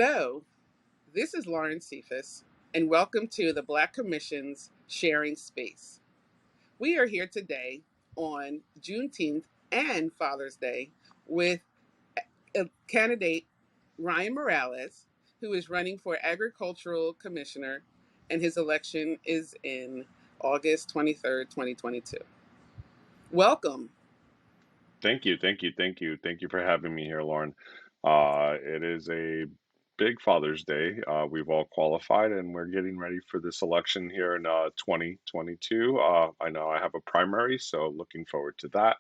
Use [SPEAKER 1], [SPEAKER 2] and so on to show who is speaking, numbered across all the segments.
[SPEAKER 1] Hello, this is Lauren Cephus, and welcome to the Black Commission's Sharing Space. We are here today on Juneteenth and Father's Day with candidate Ryan Morales, who is running for Agricultural Commissioner, and his election is in August 23rd, 2022. Welcome.
[SPEAKER 2] Thank you for having me here, Lauren. It is a big Father's Day. We've all qualified, and we're getting ready for this election here in 2022. I know I have a primary, so looking forward to that.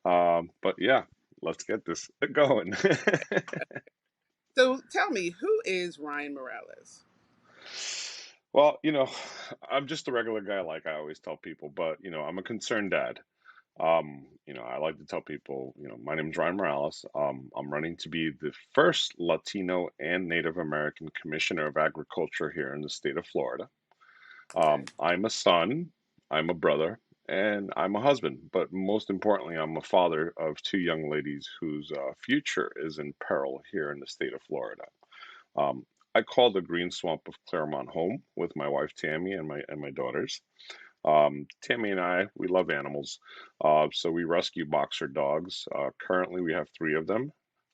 [SPEAKER 2] But yeah, let's get this going.
[SPEAKER 1] So tell me, who is Ryan Morales?
[SPEAKER 2] Well, I'm just a regular guy, like I always tell people, but I'm a concerned dad. I like to tell people, my name's Ryan Morales. I'm running to be the first Latino and Native American Commissioner of Agriculture here in the state of Florida.
[SPEAKER 1] Okay.
[SPEAKER 2] I'm a son, I'm a brother, and I'm a husband. But most importantly, I'm a father of two young ladies whose future is in peril here in the state of Florida. Um, I call the Green Swamp of Claremont home with my wife Tammy and my daughters. Tammy and I, we love animals, so we rescue boxer dogs. Currently, we have three of them.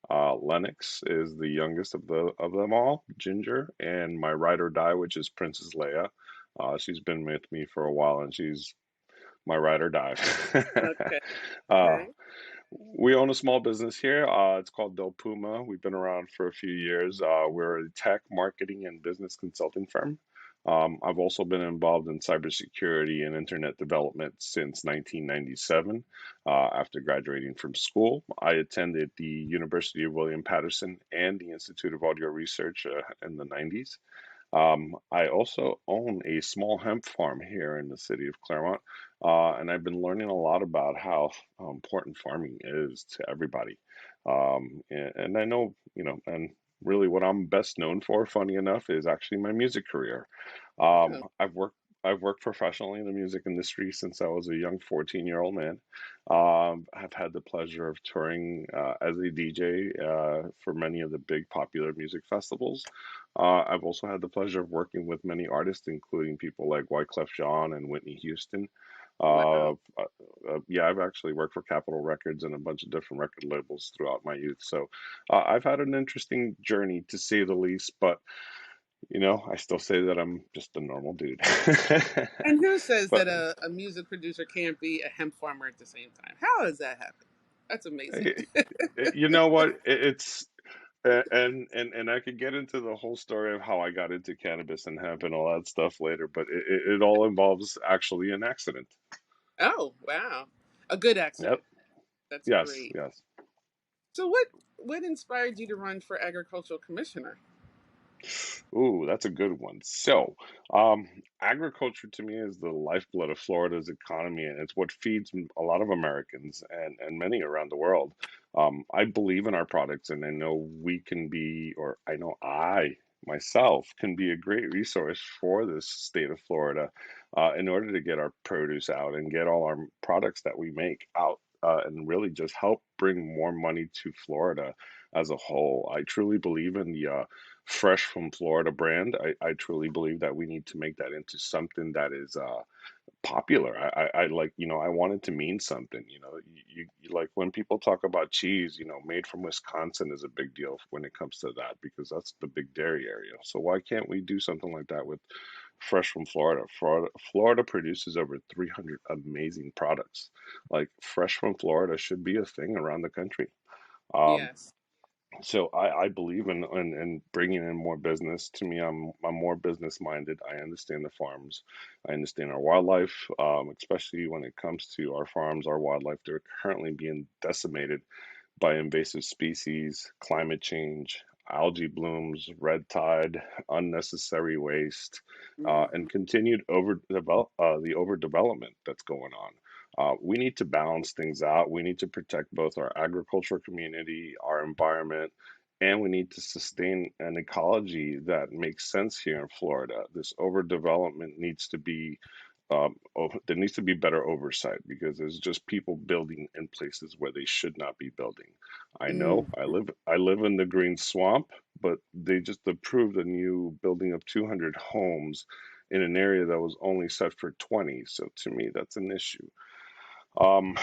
[SPEAKER 2] Lennox is the youngest of them all, Ginger, and my ride or die, which is Princess Leia. She's been with me for a while, and she's my ride or die.
[SPEAKER 1] Okay.
[SPEAKER 2] uh,
[SPEAKER 1] Okay.
[SPEAKER 2] we own a small business here. It's called Del Puma. We've been around for a few years. We're a tech marketing and business consulting firm. I've also been involved in cybersecurity and internet development since 1997. After graduating from school, I attended the University of William Patterson and the Institute of Audio Research in the 90s. I also own a small hemp farm here in the city of Claremont, and I've been learning a lot about how important farming is to everybody. And I know, and really what I'm best known for, funny enough, is actually my music career. Um,
[SPEAKER 1] Oh,
[SPEAKER 2] I've worked I've worked professionally in the music industry since I was a young 14-year-old man. I've had the pleasure of touring as a DJ for many of the big popular music festivals. I've also had the pleasure of working with many artists, including people like Wyclef Jean and Whitney Houston. Uh,
[SPEAKER 1] wow.
[SPEAKER 2] yeah, I've actually worked for Capitol Records and a bunch of different record labels throughout my youth. So I've had an interesting journey, to say the least. But I still say that I'm just a normal dude.
[SPEAKER 1] And who says
[SPEAKER 2] But
[SPEAKER 1] that a music producer can't be a hemp farmer at the same time? How does that happen? That's amazing.
[SPEAKER 2] y- you know what? It's and I could get into the whole story of how I got into cannabis and hemp and all that stuff later, but it all involves actually an accident.
[SPEAKER 1] Oh, wow. A good
[SPEAKER 2] Yep.
[SPEAKER 1] accident. That's
[SPEAKER 2] Yes.
[SPEAKER 1] great.
[SPEAKER 2] Yes.
[SPEAKER 1] So what inspired you to run for agricultural commissioner?
[SPEAKER 2] Ooh, that's a good one. So, um, agriculture to me is the lifeblood of Florida's economy, and it's what feeds a lot of Americans and many around the world. I believe in our products, and I know we can be, or I know I myself can be a great resource for this state of Florida, in order to get our produce out and get all our products that we make out. And really just help bring more money to Florida as a whole. I truly believe in the Fresh from Florida brand. I truly believe that we need to make that into something that is popular. I like, I want it to mean something. Like when people talk about cheese, made from Wisconsin is a big deal when it comes to that because that's the big dairy area. So why can't we do something like that with Fresh from Florida? Florida produces over 300 amazing products. Like Fresh from Florida should be a thing around the country. Um,
[SPEAKER 1] Yes.
[SPEAKER 2] so I believe in bringing in more business. To me, I'm more business minded. I understand the farms. I understand our wildlife, especially when it comes to our farms, our wildlife. They're currently being decimated by invasive species, climate change, algae blooms, red tide, unnecessary waste,
[SPEAKER 1] Hmm.
[SPEAKER 2] and continued the overdevelopment that's going on. We need to balance things out. We need to protect both our agricultural community, our environment, and we need to sustain an ecology that makes sense here in Florida. This overdevelopment needs to be there needs to be better oversight because there's just people building in places where they should not be building. I know
[SPEAKER 1] Mm,
[SPEAKER 2] I live in the green swamp, but they just approved a new building of 200 homes in an area that was only set for 20. So to me, that's an issue. Um,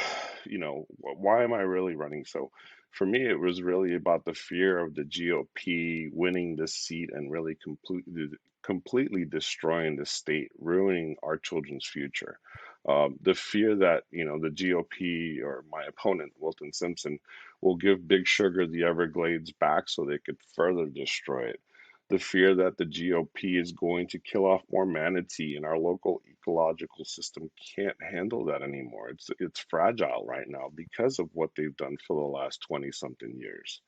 [SPEAKER 2] why am I really running? So for me, it was really about the fear of the GOP winning this seat and really completely destroying the state, ruining our children's future. The fear that, the GOP or my opponent, Wilton Simpson, will give Big Sugar the Everglades back so they could further destroy it. The fear that the GOP is going to kill off more manatee and our local ecological system can't handle that anymore. It's fragile right now because of what they've done for the last 20 something years.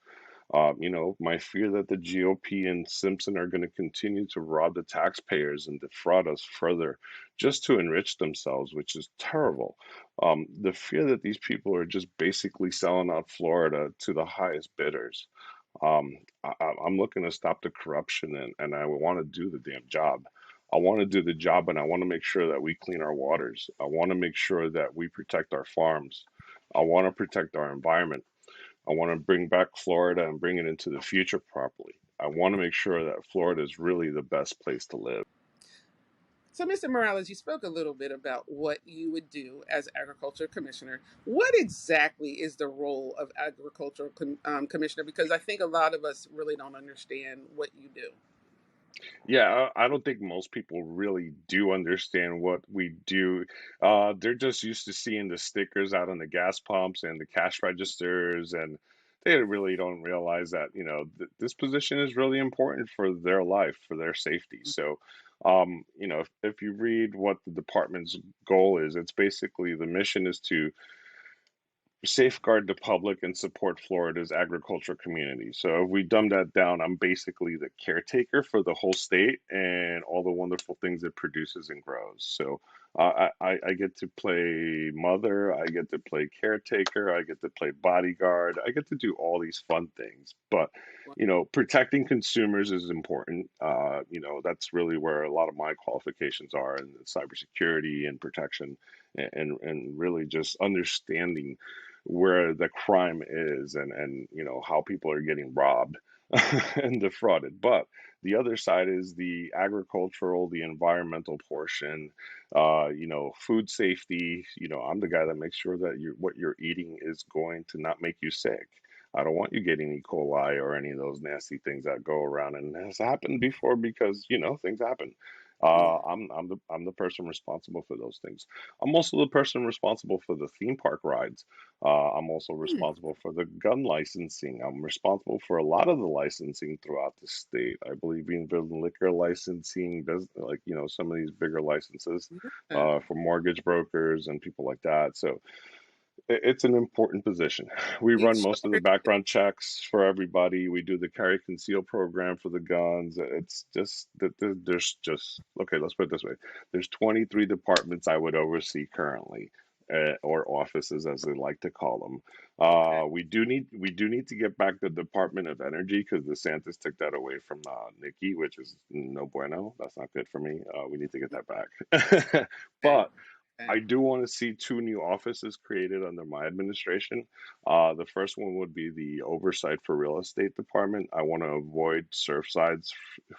[SPEAKER 2] My fear that the GOP and Simpson are going to continue to rob the taxpayers and defraud us further just to enrich themselves, which is terrible. The fear that these people are just basically selling out Florida to the highest bidders. I'm looking to stop the corruption and I want to do the damn job. I want to do the job and I want to make sure that we clean our waters. I want to make sure that we protect our farms. I want to protect our environment. I want to bring back Florida and bring it into the future properly. I want to make sure that Florida is really the best place to live.
[SPEAKER 1] So, Mr. Morales, you spoke a little bit about what you would do as agriculture commissioner. What exactly is the role of agricultural commissioner? Because I think a lot of us really don't understand what you do.
[SPEAKER 2] Yeah, I don't think most people really do understand what we do. They're just used to seeing the stickers out on the gas pumps and the cash registers, and they really don't realize that, this position is really important for their life, for their safety. So, if you read what the department's goal is, it's basically the mission is to safeguard the public and support Florida's agricultural community. So if we dumb that down, I'm basically the caretaker for the whole state and all the wonderful things it produces and grows. So I get to play mother, I get to play caretaker, I get to play bodyguard, I get to do all these fun things. But protecting consumers is important. That's really where a lot of my qualifications are in cybersecurity and protection, and really just understanding where the crime is and how people are getting robbed and defrauded. But the other side is the agricultural, the environmental portion, food safety. I'm the guy that makes sure that what you're eating is going to not make you sick. I don't want you getting E. coli or any of those nasty things that go around, and it has happened before because things happen.
[SPEAKER 1] Yeah.
[SPEAKER 2] I'm the person responsible for those things. I'm also the person responsible for the theme park rides. I'm also
[SPEAKER 1] Hmm.
[SPEAKER 2] responsible for the gun licensing. I'm responsible for a lot of the licensing throughout the state. I believe in building liquor licensing, like some of these bigger licenses
[SPEAKER 1] Yeah.
[SPEAKER 2] for mortgage brokers and people like that. So it's an important position. We
[SPEAKER 1] It
[SPEAKER 2] run
[SPEAKER 1] sure
[SPEAKER 2] most of the
[SPEAKER 1] is.
[SPEAKER 2] background checks for everybody. We do the carry conceal program for the guns. It's just that there's just okay. Let's put it this way: there's 23 departments I would oversee currently, or offices as they like to call them.
[SPEAKER 1] Okay.
[SPEAKER 2] We do need to get back the Department of Energy because DeSantis took that away from Nikki, which is no bueno. That's not good for me. We need to get that back.
[SPEAKER 1] Okay.
[SPEAKER 2] But
[SPEAKER 1] Okay.
[SPEAKER 2] I do want to see two new offices created under my administration. The first one would be the oversight for real estate department. I want to avoid surfsides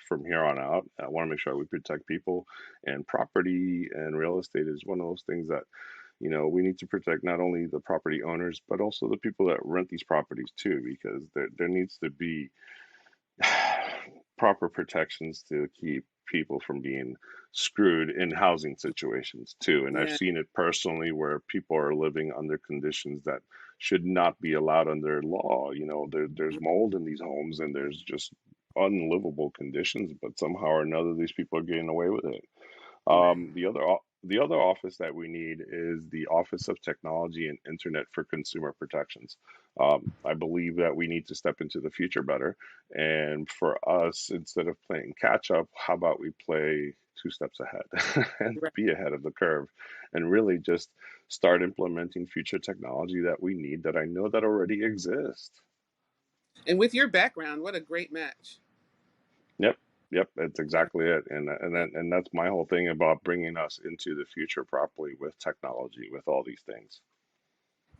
[SPEAKER 2] from here on out. I want to make sure we protect people, and property and real estate is one of those things that we need to protect not only the property owners but also the people that rent these properties too, because there needs to be proper protections to keep people from being screwed in housing situations too. And I've
[SPEAKER 1] Yeah.
[SPEAKER 2] seen it personally where people are living under conditions that should not be allowed under law. There's mold in these homes and there's just unlivable conditions, but somehow or another these people are getting away with it.
[SPEAKER 1] Right.
[SPEAKER 2] The other office that we need is the Office of Technology and Internet for Consumer Protections. I believe that we need to step into the future better. And for us, instead of playing catch up, how about we play two steps ahead and
[SPEAKER 1] Right.
[SPEAKER 2] be ahead of the curve and really just start implementing future technology that we need that I know that already exists.
[SPEAKER 1] And with your background, what a great match.
[SPEAKER 2] Yep. Yep, that's
[SPEAKER 1] Yeah.
[SPEAKER 2] exactly it. And that's my whole thing about bringing us into the future properly with technology, with all these things.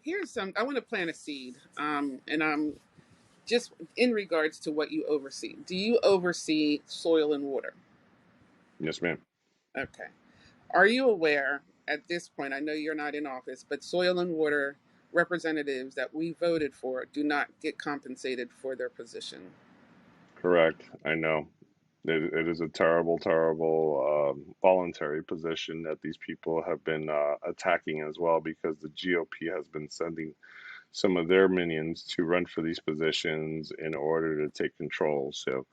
[SPEAKER 1] Here's some. I want to plant a seed. And I'm just in regards to what you oversee. Do you oversee soil and water?
[SPEAKER 2] Yes, ma'am.
[SPEAKER 1] Okay. Are you aware at this point? I know you're not in office, but soil and water representatives that we voted for do not get compensated for their position.
[SPEAKER 2] Correct. I know. It is a terrible, terrible voluntary position that these people have been attacking as well because the GOP has been sending some of their minions to run for these positions in order to take control. So,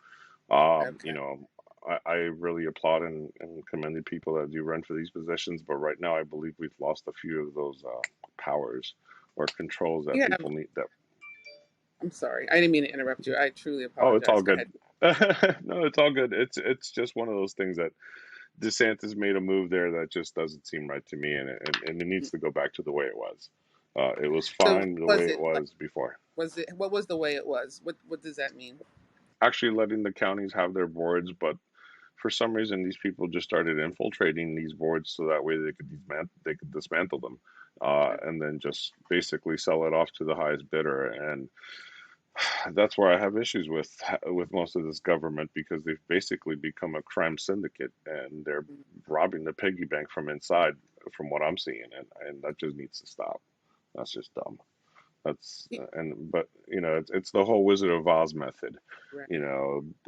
[SPEAKER 2] you
[SPEAKER 1] Okay.
[SPEAKER 2] know, I really applaud and commend the people that do run for these positions. But right now, I believe we've lost a few of those powers or controls that
[SPEAKER 1] Yeah.
[SPEAKER 2] people need. That
[SPEAKER 1] I'm sorry. I didn't mean to interrupt you. I truly
[SPEAKER 2] oh, it's all
[SPEAKER 1] apologize. Go
[SPEAKER 2] good.
[SPEAKER 1] ahead.
[SPEAKER 2] No, it's all good. It's just one of those things that DeSantis made a move there that just doesn't seem right to me, and it needs to go back to the way it was. It was
[SPEAKER 1] So
[SPEAKER 2] fine the way
[SPEAKER 1] was
[SPEAKER 2] it
[SPEAKER 1] it like
[SPEAKER 2] was before.
[SPEAKER 1] was it what was the way it was? What does that mean?
[SPEAKER 2] Actually, letting the counties have their boards, but for some reason, these people just started infiltrating these boards so that way they could dismantle them, and then just basically sell it off to the highest bidder. And that's where I have issues with most of this government because they've basically become a crime syndicate and they're robbing the piggy bank from inside, from what I'm seeing, and that just needs to stop. That's just dumb. That's and but it's the whole Wizard of Oz method.
[SPEAKER 1] Right.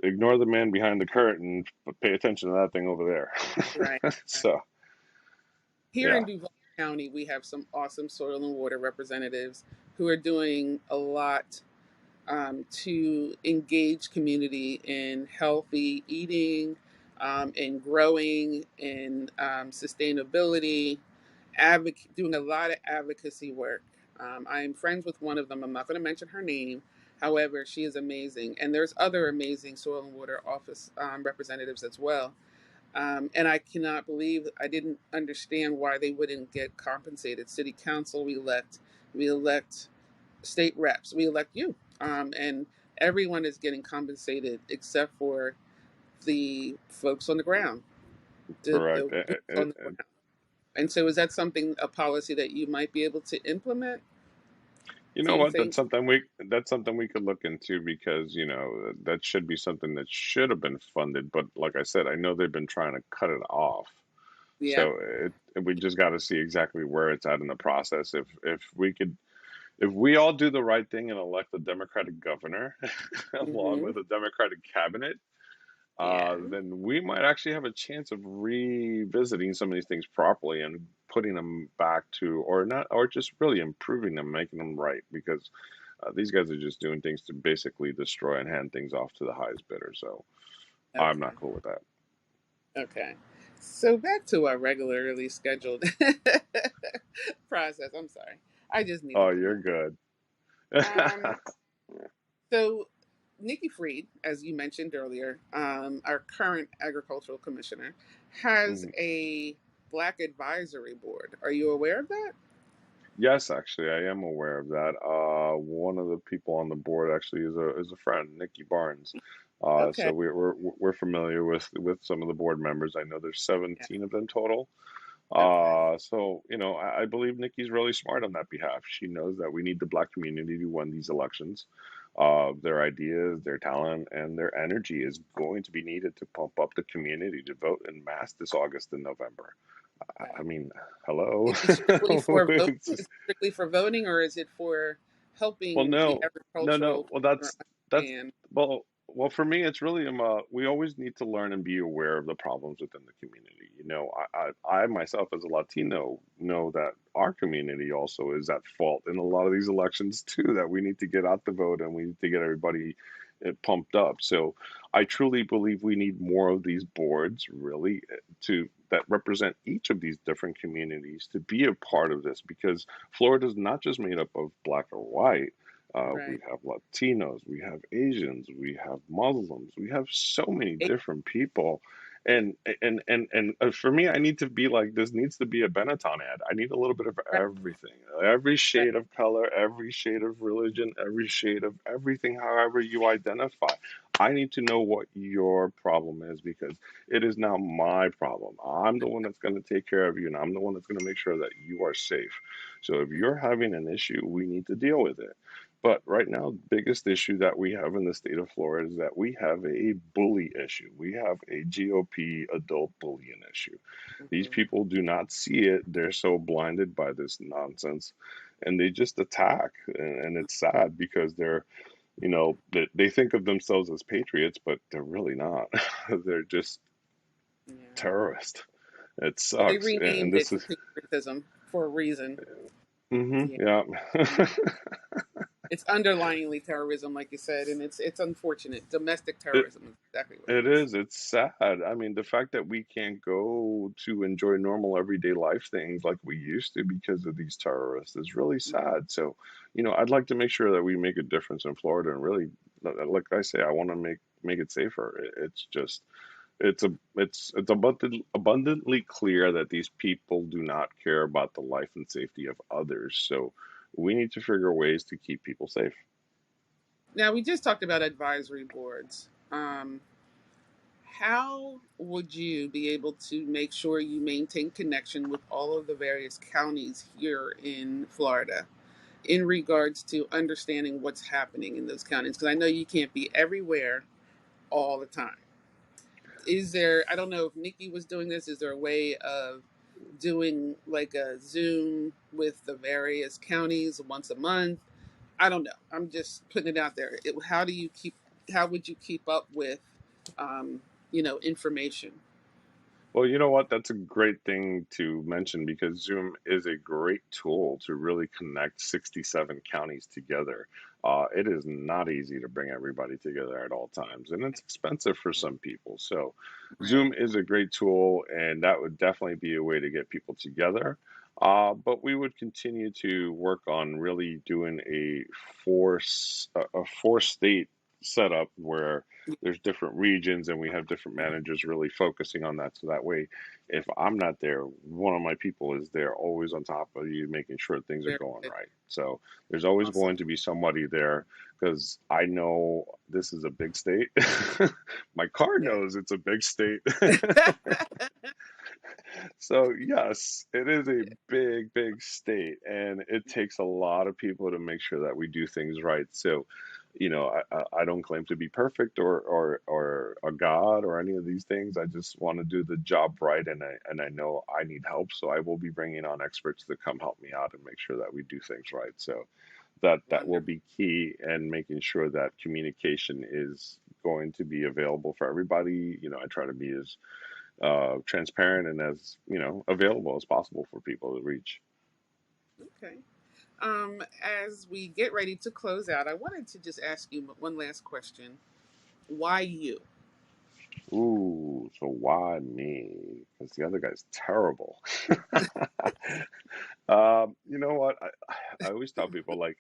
[SPEAKER 2] Ignore the man behind the curtain, but pay attention to that thing over
[SPEAKER 1] Right.
[SPEAKER 2] there.
[SPEAKER 1] Right.
[SPEAKER 2] So
[SPEAKER 1] Here in
[SPEAKER 2] yeah,
[SPEAKER 1] Duval County, we have some awesome soil and water representatives who are doing a lot to engage community in healthy eating, in growing, in sustainability, doing a lot of advocacy work. I'm friends with one of them. I'm not going to mention her name. However, she is amazing. And there's other amazing soil and water office representatives as well. And I cannot believe I didn't understand why they wouldn't get compensated. City council, we elect state reps, we elect you, and everyone is getting compensated except for the folks on the ground, the
[SPEAKER 2] correct.
[SPEAKER 1] boots on the ground. And so, is that something a policy that you might be able to implement?
[SPEAKER 2] You
[SPEAKER 1] Do
[SPEAKER 2] know
[SPEAKER 1] you
[SPEAKER 2] what?
[SPEAKER 1] think?
[SPEAKER 2] That's something we could look into because that should be something that should have been funded. But like I said, I know they've been trying to cut it off.
[SPEAKER 1] Yeah.
[SPEAKER 2] So we just got to see exactly where it's at in the process. If we all do the right thing and elect a Democratic governor along
[SPEAKER 1] Hmm.
[SPEAKER 2] with a Democratic cabinet,
[SPEAKER 1] Yeah.
[SPEAKER 2] then we might actually have a chance of revisiting some of these things properly and putting them back to, or not, or just really improving them, making them right. Because these guys are just doing things to basically destroy and hand things off to the highest bidder. So I'm
[SPEAKER 1] Okay.
[SPEAKER 2] not cool with that.
[SPEAKER 1] Okay. So back to our regularly scheduled process. I'm sorry. I just
[SPEAKER 2] Oh,
[SPEAKER 1] needed to
[SPEAKER 2] you're
[SPEAKER 1] know.
[SPEAKER 2] good.
[SPEAKER 1] Um, so Nikki Fried, as you mentioned earlier, our current agricultural commissioner, has
[SPEAKER 2] Mhm.
[SPEAKER 1] a Black advisory board. Are you aware of that?
[SPEAKER 2] Yes, actually, I am aware of that. One of the people on the board actually is a friend, Nikki Barnes.
[SPEAKER 1] Okay.
[SPEAKER 2] So we're familiar with some of the board members. I know there's
[SPEAKER 1] Yeah.
[SPEAKER 2] 17 of them total.
[SPEAKER 1] Okay.
[SPEAKER 2] So I believe Nikki's really smart on that behalf. She knows that we need the Black community to win these elections. Their ideas, their talent, and their energy is going to be needed to pump up the community to vote in mass this August and November. I
[SPEAKER 1] Okay.
[SPEAKER 2] mean, hello.
[SPEAKER 1] Is it strictly for voting?
[SPEAKER 2] It's
[SPEAKER 1] Is
[SPEAKER 2] just-
[SPEAKER 1] it strictly for voting, or is it for
[SPEAKER 2] well,
[SPEAKER 1] helping the
[SPEAKER 2] no, no.
[SPEAKER 1] agricultural
[SPEAKER 2] Well,
[SPEAKER 1] commissioner
[SPEAKER 2] that's
[SPEAKER 1] understand?
[SPEAKER 2] well for me, it's really we always need to learn and be aware of the problems within the community. I myself as a Latino know that our community also is at fault in a lot of these elections too. That we need to get out the vote and we need to get everybody pumped up. So I truly believe we need more of these boards, really, to that represent each of these different communities to be a part of this because Florida is not just made up of black or white. We
[SPEAKER 1] Right.
[SPEAKER 2] have Latinos, we have Asians, we have Muslims, we have so many different people. And for me, I need to be like this needs to be a Benetton ad. I need a little bit of
[SPEAKER 1] Right.
[SPEAKER 2] everything, every
[SPEAKER 1] Right.
[SPEAKER 2] shade of color, every shade of religion, every shade of everything, however you identify. I need to know what your problem is because it is now my problem. I'm the one that's going to take care of you, and I'm the one that's going to make sure that you are safe. So if you're having an issue, we need to deal with it. But right now, the biggest issue that we have in the state of Florida is that we have a bully issue. We have a GOP adult bullying issue. These
[SPEAKER 1] Mhm.
[SPEAKER 2] people do not see it. They're so blinded by this nonsense, and they just attack. And it's sad because they think of themselves as patriots, but they're really not. They're just
[SPEAKER 1] Yeah.
[SPEAKER 2] terrorists. It
[SPEAKER 1] They
[SPEAKER 2] sucks. And
[SPEAKER 1] renamed it
[SPEAKER 2] this
[SPEAKER 1] to
[SPEAKER 2] is,
[SPEAKER 1] patriotism for a reason. Yeah.
[SPEAKER 2] yeah.
[SPEAKER 1] It's underlyingly terrorism, like you said, and it's unfortunate. Domestic
[SPEAKER 2] It,
[SPEAKER 1] terrorism is exactly what it
[SPEAKER 2] it
[SPEAKER 1] is.
[SPEAKER 2] is. It's sad. I mean, the fact that we can't go to enjoy normal everyday life things like we used to because of these terrorists is really sad. So, I'd like to make sure that we make a difference in Florida and really, like I say, I want to make it safer. It's just it's abundantly clear that these people do not care about the life and safety of others. So we need to figure ways to keep people safe.
[SPEAKER 1] Now, we just talked about advisory boards. How would you be able to make sure you maintain connection with all of the various counties here in Florida in regards to understanding what's happening in those counties? Because I know you can't be everywhere all the time. Is there, I don't know if Nikki was doing this, is there a way of doing like a Zoom with the various counties once a month? I don't know. I'm just putting it out there. How do you keep? How would you keep up with, um, information?
[SPEAKER 2] Well, you know what? That's a great thing to mention because Zoom is a great tool to really connect 67 counties together. It is not easy to bring everybody together at all times, and it's expensive for some people. So,
[SPEAKER 1] Right.
[SPEAKER 2] Zoom is a great tool, and that would definitely be a way to get people together. But we would continue to work on really doing a four state setup where there's different regions and we have different managers really focusing on that so that way if I'm not there, one of my people is there always on top of you making sure things are
[SPEAKER 1] Very
[SPEAKER 2] going
[SPEAKER 1] good.
[SPEAKER 2] right. So there's always
[SPEAKER 1] Awesome.
[SPEAKER 2] going to be somebody there because I know this is a big state. My car
[SPEAKER 1] Yeah.
[SPEAKER 2] knows it's a big state. So yes, it is a big state, and it takes a lot of people to make sure that we do things right. So, I don't claim to be perfect or a god or any of these things. I just want to do the job right, and I know I need help, so I will be bringing on experts to come help me out and make sure that we do things right. So that will
[SPEAKER 1] Wonderful.
[SPEAKER 2] be key, and making sure that communication is going to be available for everybody. I try to be as transparent and as available as possible for people to reach.
[SPEAKER 1] Okay. As we get ready to close out, I wanted to just ask you one last question. Why you?
[SPEAKER 2] Ooh, so why me? Because the other guy's terrible. You know what? I always tell people like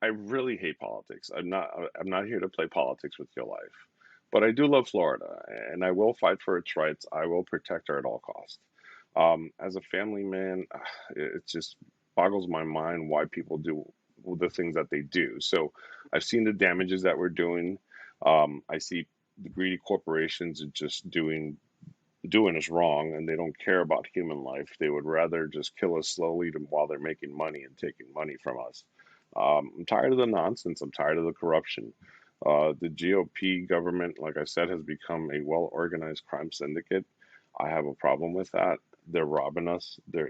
[SPEAKER 2] I really hate politics. I'm not here to play politics with your life. But I do love Florida and I will fight for its rights. I will protect her at all costs. As a family man, it just boggles my mind why people do the things that they do. So I've seen the damages that we're doing. I see the greedy corporations are just doing us wrong and they don't care about human life. They would rather just kill us slowly while they're making money and taking money from us. I'm tired of the nonsense. I'm tired of the corruption. The GOP government, like I said, has become a well organized crime syndicate. I have a problem with that. They're robbing us. They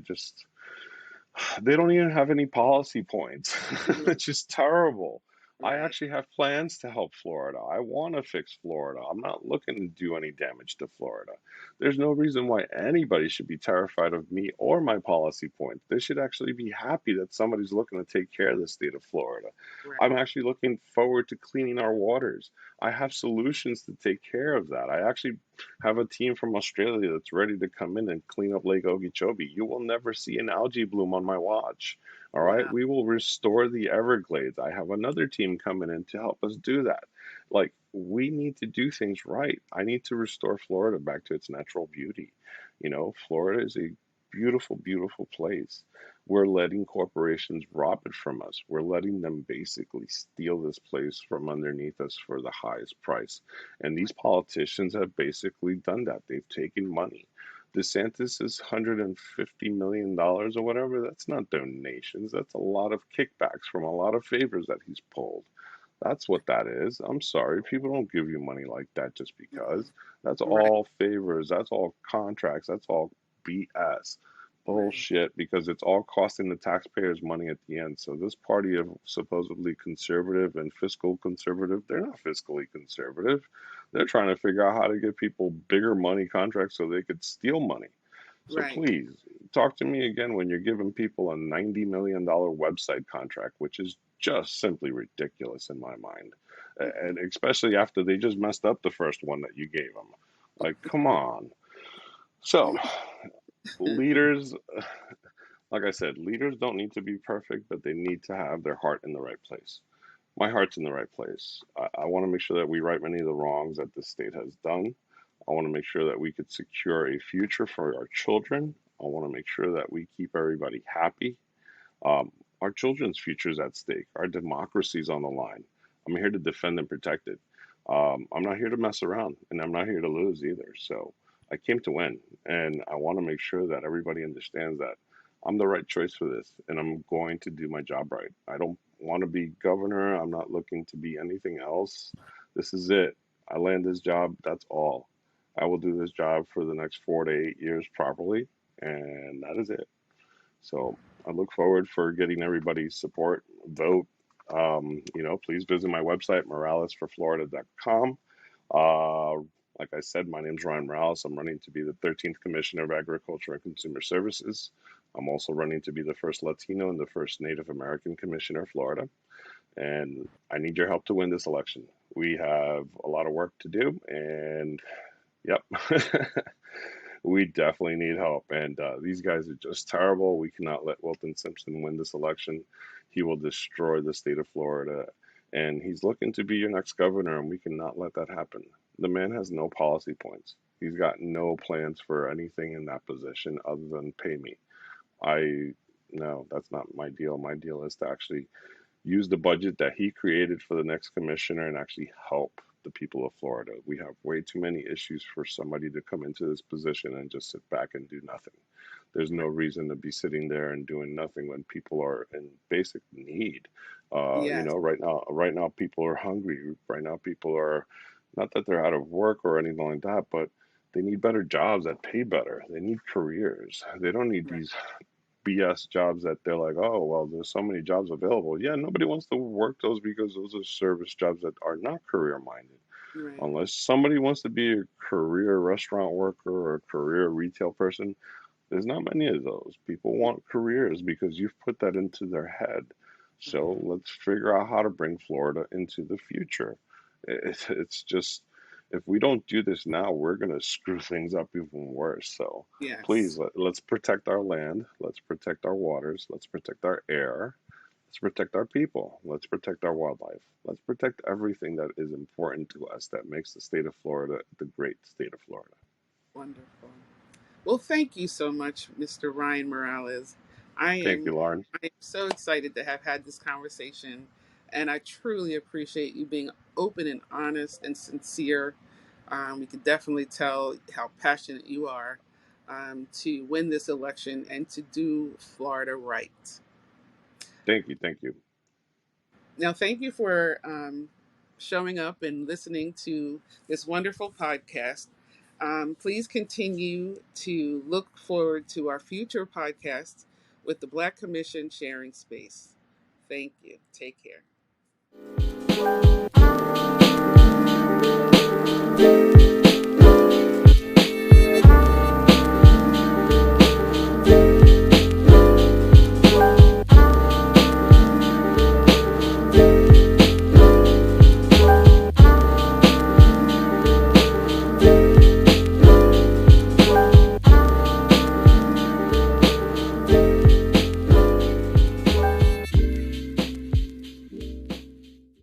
[SPEAKER 2] just they don't even have any policy points.
[SPEAKER 1] Mhm.
[SPEAKER 2] It's just terrible. I
[SPEAKER 1] Right.
[SPEAKER 2] actually have plans to help Florida. I want to fix Florida. I'm not looking to do any damage to Florida. There's no reason why anybody should be terrified of me or my policy points. They should actually be happy that somebody's looking to take care of the state of Florida. I'm
[SPEAKER 1] Right.
[SPEAKER 2] actually looking forward to cleaning our waters. I have solutions to take care of that. I actually have a team from Australia that's ready to come in and clean up Lake Okeechobee. You will never see an algae bloom on my watch. All right.
[SPEAKER 1] Wow.
[SPEAKER 2] We will restore the Everglades. I have another team coming in to help us do that. Like, we need to do things right. I need to restore Florida back to its natural beauty. Florida is a beautiful, beautiful place. We're letting corporations rob it from us. We're letting them basically steal this place from underneath us for the highest price. And these politicians have basically done that. They've taken money. DeSantis is $150 million or whatever. That's not donations. That's a lot of kickbacks from a lot of favors that he's pulled. That's what that is. I'm sorry. People don't give you money like that just because. That's
[SPEAKER 1] Right,
[SPEAKER 2] all favors. That's all contracts. That's all BS.
[SPEAKER 1] right,
[SPEAKER 2] Bullshit because it's all costing the taxpayers money at the end. So this party of supposedly conservative and fiscal conservative, they're not fiscally conservative. They're trying to figure out how to get people bigger money contracts so they could steal money. So
[SPEAKER 1] right.
[SPEAKER 2] please talk to me again when you're giving people a $90 million website contract, which is just simply ridiculous in my mind. And especially after they just messed up the first one that you gave them. Like, come on. So, leaders, like I said, leaders don't need to be perfect, but they need to have their heart in the right place. My heart's in the right place. I want to make sure that we right many of the wrongs that this state has done. I want to make sure that we could secure a future for our children. I want to make sure that we keep everybody happy. Um, our children's future is at stake. Our democracy is on the line. I'm here to defend and protect it. I'm not here to mess around, and I'm not here to lose either. So I came to win, and I want to make sure that everybody understands that I'm the right choice for this, and I'm going to do my job right. I don't want to be governor. I'm not looking to be anything else. This is it. I land this job. That's all. I will do this job for the next 4 to 8 years properly, and that is it. So I look forward for getting everybody's support. Vote. Please visit my website, moralesforflorida.com. Uh, like I said, my name is Ryan Morales. I'm running to be the 13th Commissioner of Agriculture and Consumer Services. I'm also running to be the first Latino and the first Native American Commissioner of Florida. And I need your help to win this election. We have a lot of work to do, and yep. We definitely need help. And these guys are just terrible. We cannot let Wilton Simpson win this election. He will destroy the state of Florida. And he's looking to be your next governor, and we cannot let that happen. The man has no policy points. He's got no plans for anything in that position other than pay me. I No, that's not my deal. My deal is to actually use the budget that he created for the next commissioner and actually help the people of Florida. We have way too many issues for somebody to come into this position and just sit back and do nothing. There's no
[SPEAKER 1] Right.
[SPEAKER 2] reason to be sitting there and doing nothing when people are in basic need.
[SPEAKER 1] Yes,
[SPEAKER 2] Right now, people are hungry. Right now, people are not that they're out of work or anything like that, but they need better jobs that pay better. They need careers. They don't need
[SPEAKER 1] right,
[SPEAKER 2] these BS jobs that they're like, oh, well, there's so many jobs available. Yeah, nobody wants to work those because those are service jobs that are not career minded.
[SPEAKER 1] right,
[SPEAKER 2] Unless somebody wants to be a career restaurant worker or a career retail person, there's not many of those. People want careers because you've put that into their head.
[SPEAKER 1] right.
[SPEAKER 2] So let's figure out how to bring Florida into the future. It's just, if we don't do this now, we're going to screw things up even worse. So please,
[SPEAKER 1] Yes,
[SPEAKER 2] let's protect our land. Let's protect our waters. Let's protect our air. Let's protect our people. Let's protect our wildlife. Let's protect everything that is important to us that makes the state of Florida the great state of Florida.
[SPEAKER 1] wonderful. Well, thank you so much, Mr. Ryan Morales. I
[SPEAKER 2] Thank
[SPEAKER 1] am,
[SPEAKER 2] you, Lauren.
[SPEAKER 1] I am so excited to have had this conversation, and I truly appreciate you being open and honest and sincere. We can definitely tell how passionate you are to win this election and to do Florida right.
[SPEAKER 2] Thank you. Thank you.
[SPEAKER 1] Now, thank you for showing up and listening to this wonderful podcast. Please continue to look forward to our future podcasts with the Black Commission sharing space. Thank you. Take care.